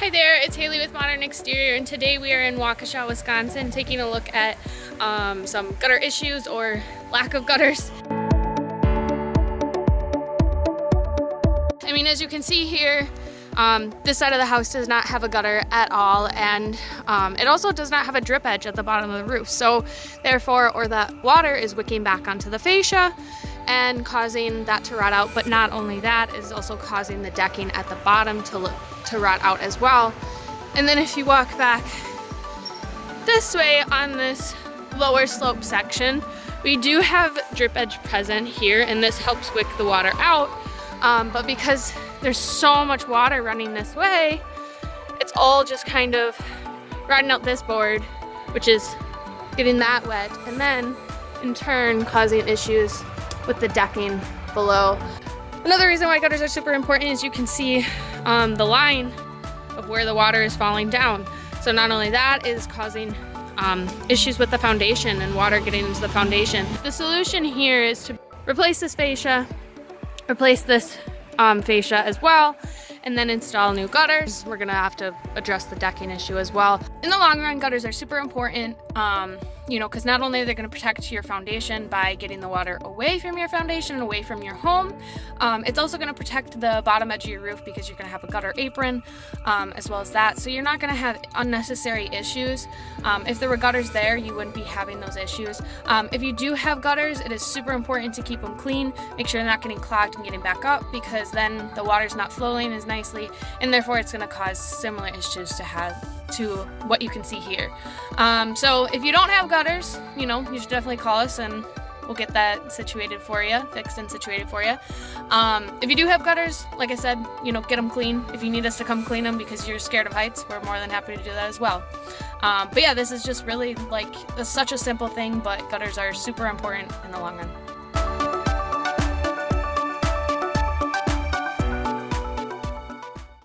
Hi there, it's Haley with Modern Exterior, and today we are in Waukesha, Wisconsin, taking a look at some gutter issues or lack of gutters. I mean, as you can see here, this side of the house does not have a gutter at all, and it also does not have a drip edge at the bottom of the roof. So therefore, or that water is wicking back onto the fascia and causing that to rot out. But not only that, is also causing the decking at the bottom to rot out as well. And then if you walk back this way on this lower slope section, we do have drip edge present here, and this helps wick the water out. But because there's so much water running this way, it's all just kind of rotting out this board, which is getting that wet, and then in turn causing issues with the decking below. Another reason why gutters are super important is you can see the line of where the water is falling down. So not only that is causing issues with the foundation and water getting into the foundation. The solution here is to replace this fascia, replace this fascia as well, and then install new gutters. We're gonna have to address the decking issue as well. In the long run, gutters are super important, you know, because not only are they gonna protect your foundation by getting the water away from your foundation and away from your home, it's also gonna protect the bottom edge of your roof because you're gonna have a gutter apron as well as that. So you're not gonna have unnecessary issues. If there were gutters there, you wouldn't be having those issues. If you do have gutters, it is super important to keep them clean. Make sure they're not getting clogged and getting back up, because then the water's not flowing as nicely, and therefore it's gonna cause similar issues to what you can see here. So if you don't have gutters, you know, you should definitely call us and we'll get that situated for you, fixed and situated for you. If you do have gutters, like I said, you know, get them clean. If you need us to come clean them because you're scared of heights, we're more than happy to do that as well. But yeah, this is just really like such a simple thing, but gutters are super important in the long run.